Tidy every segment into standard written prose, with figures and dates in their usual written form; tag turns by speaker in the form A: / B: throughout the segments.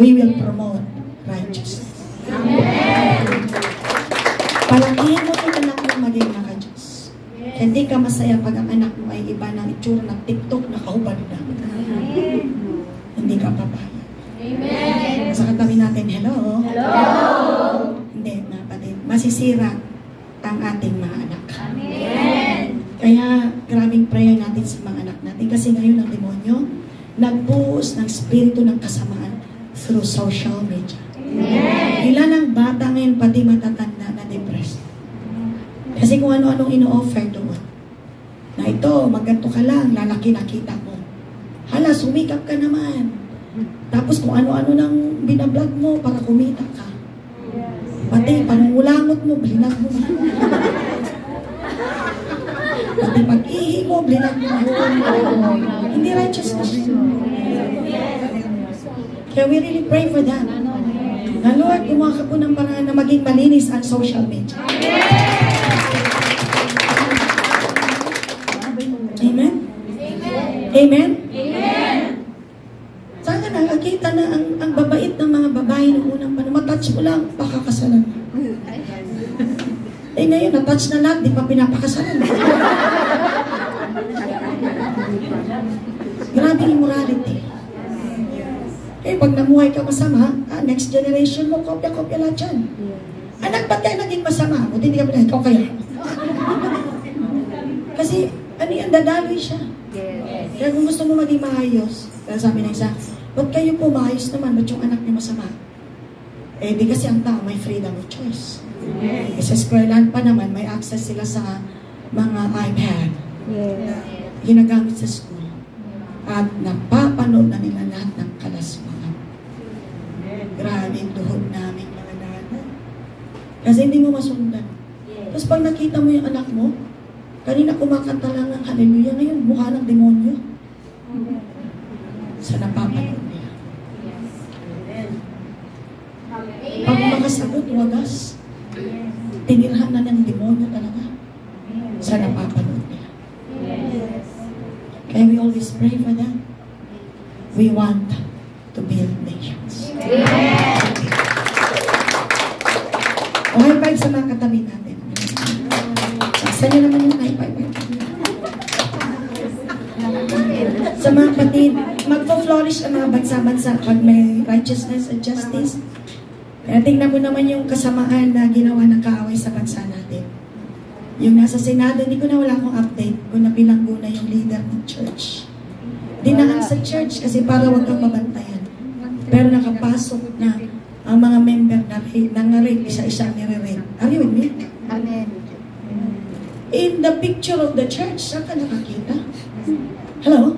A: we will promote righteousness. Amen. Palakihin mo yung anak mo maging naka-Diyos. Hindi ka masaya pag ang anak mo ay iba ng itsura ng TikTok na kaubad na. Hindi ka papayag. Amen. Sa katabi natin, hello? Hello? Hindi, napatid. Masisira ang ating mga anak. Amen. Kaya, grabing prayer natin sa mga anak natin. Kasi ngayon ang demonyo, nagbuhos ng spirito ng kasamaan through social media. Amen. Ilan ang bata ngayon, pati matatanda na depressed. Kasi kung ano-anong ino-offer doon. Na ito, magganto ka lang, lalaki nakita mo. Hala, sumikap ka naman. Tapos kung ano-ano nang binablog mo para kumita ka. Pati, panungulangot mo, blinag mo. Pati pag-ihi mo, blinag mo. Hindi righteousness. Kaya we really pray for that. Na Lord, gumawa ka po ng paraan na maging malinis ang social media. Amen? Amen? Amen? Sana nakakita na ang babait ng mga babae noong unang panahon. Matouch mo lang, pakakasalan. Eh ngayon, natouch na lahat, di pa pinapakasalan. Grabe immorality. Eh, pag namuhay ka masama, next generation mo, kopya-kopya lahat yan. Anak, ba't kayo naging masama? Buti hindi ka pinahit, ikaw kaya. Kasi, ano yan, dadaloy siya. Kaya kung gusto mo maging maayos, kaya sabi ng isa, ba't kayo po maayos naman, ba't yung anak niyo masama? Eh, di kasi ang tao may freedom of choice. Sa eskwelahan pa naman, may access sila sa mga iPad. Ginagamit sa school. At napapanood na nila lahat ng kalasmaan. Grabe yung duhod namin mga nanay. Kasi hindi mo masundan. Tapos pag nakita mo yung anak mo, kanina kumakanta lang ng hallelujah, ngayon mukha ng demonyo. Sa napapanood niya. Pag makasagot, wagas. Tinirhan na ng demonyo talaga. Sa napapanood niya. Kaya we always pray for that. We want to build nations. O high five sa mga katabi natin. Saan nyo naman yung high five? Sa mga kapatid, magpo-flourish ang mga bansa-bansa pag may righteousness and justice. Kaya tingnan mo naman yung kasamaan na ginawa ng kaaway sa bansa natin. Yung nasa Senado, hindi ko na wala akong update kung napilanggo na yung leader ng church. Dinaan sa church kasi para wag kang mabantayan. Pero nakapasok na ang mga member na rape, isa-isa nire-rape. Are you with me? Amen. In the picture of the church, saan ka nakakita? Hello?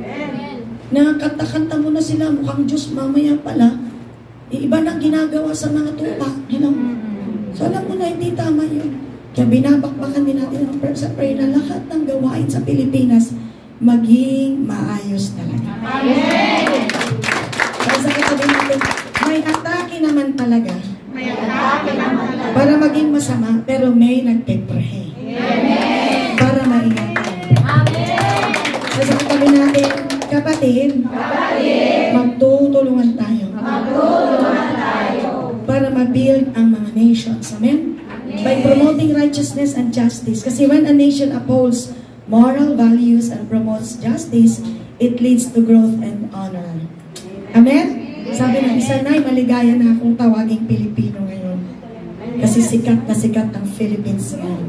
A: Amen. Nakakanta-kanta mo na sila, mukhang Diyos, mamaya pala. Iba nang ginagawa sa mga tupa. Hello? So alam mo na, hindi tama yun. Kaya binabakbakan din natin ang prayer sa prayer na lahat ng gawain sa Pilipinas maging maayos talaga. Amen! Kaya sa katabi natin, may atake naman talaga. May atake naman talaga. Para maging masama, pero may nagpe-pray. Amen! Para maingatan. Amen! Kaya sa katabi natin, kapatid, magtutulungan tayo. Magtutulungan tayo. Para ma-build ang mga nations. Amen? By promoting righteousness and justice. Kasi when a nation upholds moral values and promotes justice, it leads to growth and honor. Amen? Sabi ng isa, Nay, maligaya na akong tawaging Pilipino ngayon. Kasi sikat na sikat ang Philippines ngayon.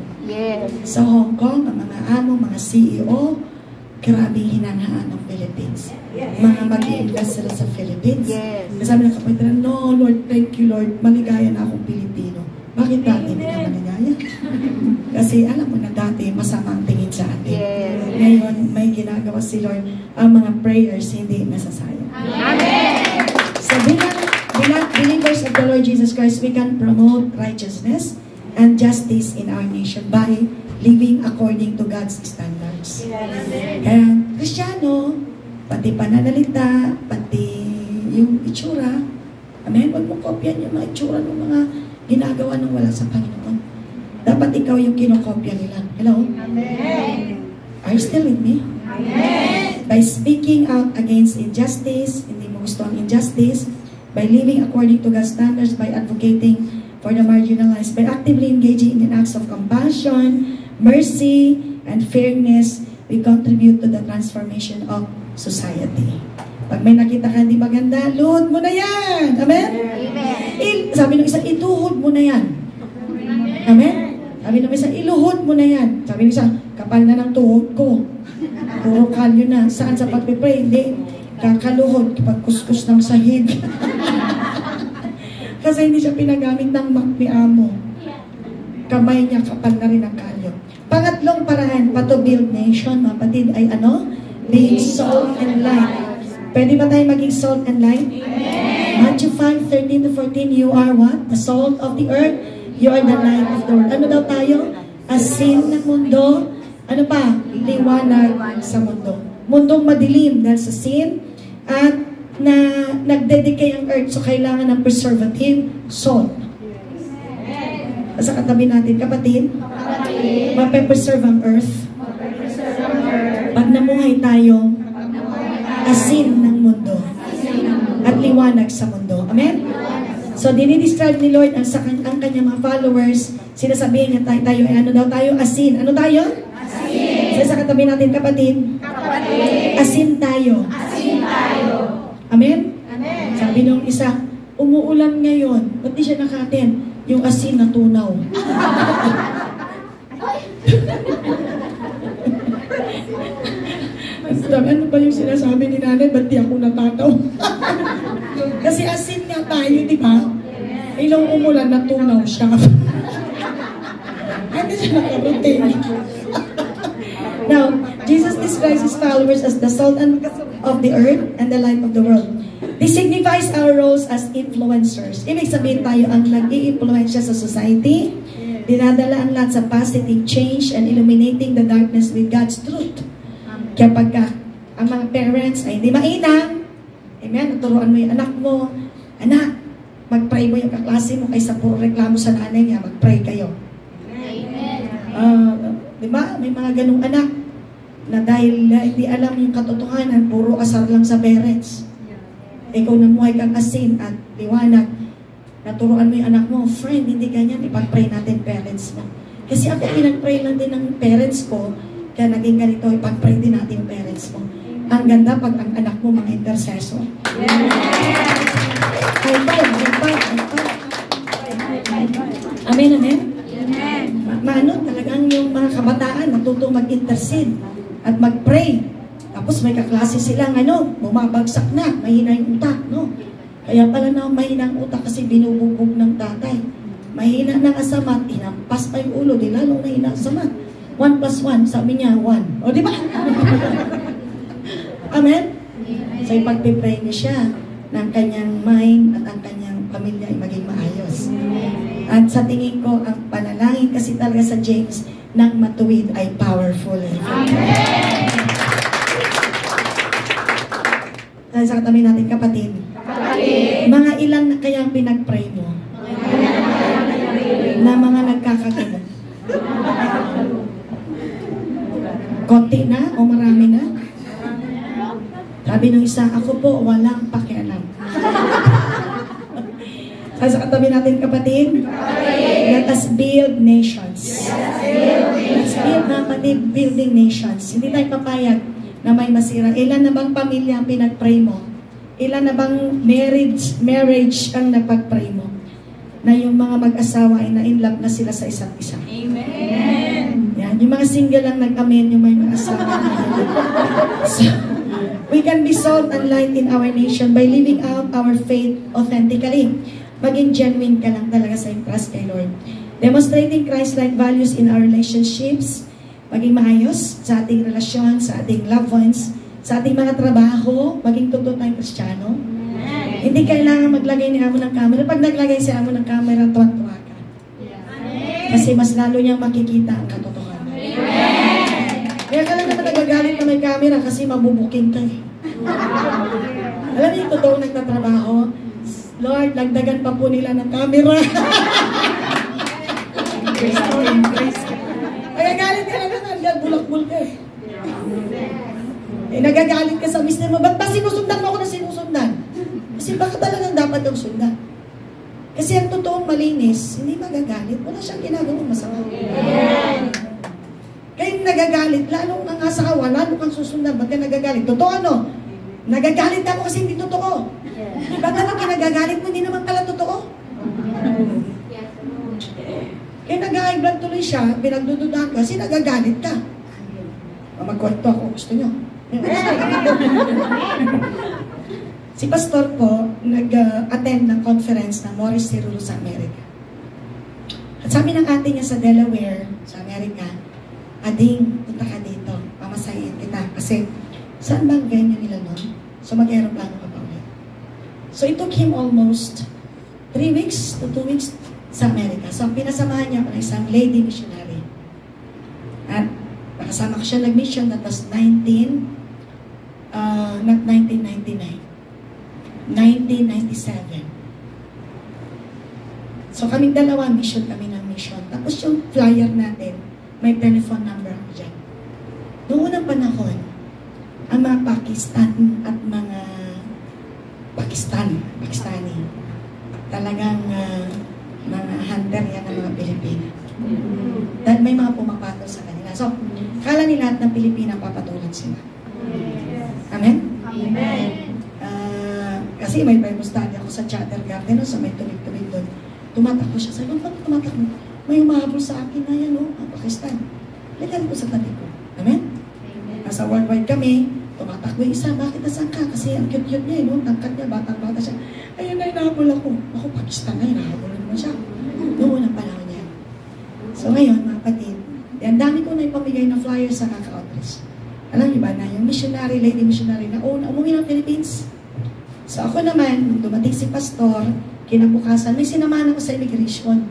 A: Sa Hong Kong, ang mga amo, mga CEO, grabe hinangaan ng Philippines. Mga mag-i-invest sila sa Philippines. Sabi ng kapatid, no, Lord, thank you, Lord, maligaya na akong Pilipino. Bakit dati hindi ka maligaya? Kasi alam mo na dati masama ang tingin sa atin. Ngayon, may ginagawa si Lord. Ang mga prayers hindi nasasayang. Amen! So bilang believers of the Lord Jesus Christ, we can promote righteousness and justice in our nation by living according to God's standards. Kaya, Kristiyano, pati pananalita, pati yung itsura, amen, huwag mo kopyan yung mga itsura ng mga ginagawa ng wala sa Panginoon. Dapat ikaw yung kinokopya nila. Hello? Amen. Are you still with me? Amen. By speaking out against injustice, hindi mo gusto ang injustice, by living according to God's standards, by advocating for the marginalized, by actively engaging in acts of compassion, mercy, and fairness, we contribute to the transformation of society. Pag may nakita ka hindi maganda, luhod mo na yan. Amen? Amen. Sabi ng isa, ituhod mo na yan. Amen? Sabi ng isa, iluhod mo na yan. Sabi ng isa, kapal na ng tuhod ko. Puro kalyo na. Saan sa pagpipray? Hindi. Kakaluhod kapag kuskus ng sahig. Kasi hindi siya pinagamit ng ni amo. Kamay niya kapal na rin ang kalyo. Pangatlong paraan pa to build nation, mga patid, ay ano? Being salt and light. Pwede ba tayo maging salt and light? Amen. Matthew 5:13-14, you are what? The salt of the earth. You are the light of the world. Ano daw tayo? Asin ng mundo. Ano pa? Liwanag sa mundo. Mundong madilim dahil sa sin. At na nagdedicate ang earth, so kailangan ng preservative salt. Sa katabi natin, kapatid, mape-preserve ang earth. Pag namuhay tayo, asin ng mundo at liwanag sa mundo. Amen? So, dinidescribe ni Lord ang kanyang mga followers. Sinasabihin niya tayo ay ano daw tayo? Asin. Ano tayo? Asin. So, sa katabi natin, kapatid, asin tayo. Asin tayo. Amen? Amen. Sabi nung isa, umuulan ngayon. Ba't di siya nakatin? Yung asin na tunaw. Ano ba yung sinasabi ni nanay? Ba't di ako natataw? Kasi asin nga tayo, di ba? Ilang umulan, natunaw siya. Hindi siya nakaroting. Now, Jesus describes His followers as the salt of the earth and the light of the world. This signifies our roles as influencers. Ibig sabihin tayo ang nag-i-influensya sa society, dinadala ang lahat sa positive change and illuminating the darkness with God's truth. Kaya pagka ang mga parents ay hindi mainam, amen, turuan mo yung anak mo, anak, mag-pray mo yung kaklase mo kaysa puro reklamo sa nanay niya, mag-pray kayo. Amen. Diba? May mga ganung anak na dahil hindi alam yung katotohanan, puro asar lang sa parents. Ikaw namuhay kang asin at liwanag, naturuan mo yung anak mo, friend, hindi ganyan, ipag-pray natin parents mo. Kasi ako pinag-pray lang din ng parents ko, kaya naging ganito, ipag-pray din natin yung parents mo. Ang ganda pag ang anak mo mga intercessor. High five. Amen, amen? Maano, talagang yung mga kabataan natutong mag-intercede at mag-pray. Tapos may kaklase silang bumabagsak na, mahina yung utak, no? Kaya pala na mahina ang utak kasi binubugbog ng tatay. Mahina ng asamat, hinampas pa yung ulo, di lalong mahina ang asamat. 1 plus 1, sabi niya, 1. O, di ba? Amen? So, ipag-pray niya siya ng kanyang mind at ang kanyang pamilya ay maging maayos. At sa tingin ko, ang panalangin kasi talaga sa James ng matuwid ay powerful. Amen! Dahil sa katabi natin, kapatid, mga ilan na kaya ang pinag-pray mo na mga nagkakagulo? Konti na o marami na? Sabi ng isa, ako po walang pakialam. Sa katabi natin, kapatid, let us build nations. Let's build, kapatid, building nations. Hindi tayo papayag na may masira. Ilan na bang pamilya ang pinag-pray mo? Ilan na bang marriage ang napag-pray mo? Na yung mga mag-asawa ay na-in-love na sila sa isa't isa. Amen. Yan, yung mga single lang nag-amen, yung may mga asawa. So, we can be salt and light in our nation by living out our faith authentically. Maging genuine ka lang talaga sa trust kay Lord. Demonstrating Christ-like values in our relationships. Maging maayos sa ating relasyon, sa ating loved ones, sa ating mga trabaho. Maging totoo tayong Kristiyano. Hindi kailangan maglagay ni amo ng camera. Pag naglagay si amo ng camera, tuwan-tuwa ka. Kasi mas lalo niyang makikita ang katotohanan. Kaya ka lang naman nagagalit na may camera kasi mabubuking ka eh. Alam niyo, totoo nagtatrabaho. Lord, lagdagan pa po nila ng camera. Nagagalit ka na hanggang bulak-bul ka eh. Nagagalit ka sa mister mo, ba't ba sinusundan mo ako na sinusundan? Kasi baka talagang dapat daw sundan. Kasi ang totoong malinis, hindi magagalit. Wala siyang ginagawang masama. Kaya yung nagagalit, lalong nangasawa, lalo kang susundan. Ba't ka nagagalit? Totoo ano? Nagagalit ako kasi hindi totoo. Ba't naman kinagagalit mo, hindi naman pala totoo? Kaya nag-high blood tuloy siya, pinagdududahan ka, kasi nagagalit ka. Magkwento ako, gusto nyo. Si Pastor po, nag-attend ng conference ng Morris Cirulo sa Amerika. At sabi ng ate niya sa Delaware, sa Amerika, Ading, punta ka dito, pamasahin kita. Kasi, saan bang venue nila nun? So, mag-aeroplano ka pa ulit. So, it took him almost 3 weeks to 2 weeks sa Amerika. So, pinasamahan niya ako ng isang lady missionary. At, nakasama ko siya nag-mission, that was 1997. So, kaming dalawa, mission kami ng mission. Tapos yung flyer natin, may telephone number ako dyan. Noong unang panahon, ang mga Pakistan at mga Pakistani, talagang mga hunter yan ng mga Pilipina. Dahil may mga pumapatol sa kanila. So, kala nila lahat ng Pilipina papatulan sila. Amen?
B: Amen.
A: Kasi may Bible study ako sa Chatter Garden, so may tulig-tulig doon. Tumatakbo siya. Sabi ko, bakit tumatakbo? May umahabol sa akin na yan, ang Pakistan. Lagyan ko sa tabi ko. Amen? Nasa worldwide kami, tumatakbo yung isa. Bakit nasaan ka? Kasi ang cute-cute niya, tangkad niya, batang-bata siya. Ayun na, hinahabol ako. Ako, Pakistan na, hinahabol mo siya. Noong unang panahon niya. So ngayon, mga kapatid, ang dami ko na ipamigay na flyers sa kaka-outreach. Alam niyo ba na yung missionary, lady missionary na umuwi ng Philippines? So ako naman, nung dumating si Pastor, kinabukasan, may sinamahan ako sa immigration.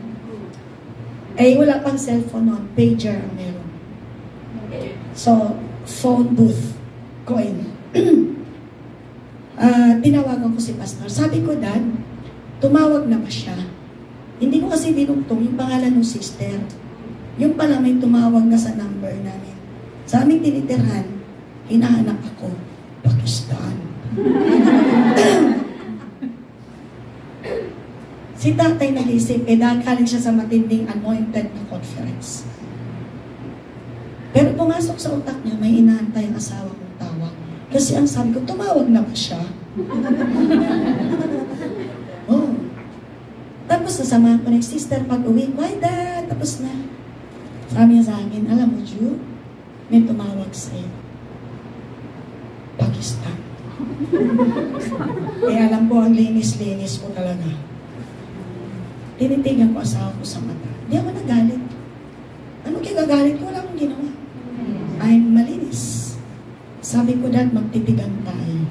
A: Eh, wala pang cellphone noon, pager ang meron. So, phone booth, coin. Tinawagan ko si Pastor. Sabi ko, Dad, tumawag na ba siya? Hindi ko kasi dinugtong yung pangalan ng sister. Yung pala may tumawag na sa number namin. Sa aming tinitirhan, hinahanap ako, Pakistan. Si tatay nag-isip, galing siya sa matinding anointed na conference. Pero pumasok sa utak niya, may inaantay ang asawa kong tawag. Kasi ang sabi ko, tumawag na ba siya? Oh. Tapos nasamahan ko na yung sister pag-uwi, why dad? Tapos na. Sabi niya sa akin, alam mo, Ju, may tumawag sa'yo. Pakistan. Kaya alam ko, ang linis-linis ko talaga. Tinitigan ko asawa ko sa mata. Hindi ako nagalit. Ano kaya gagalit ko? Wala akong ginawa. I'm malinis. Sabi ko, Dad, magtitigan tayo.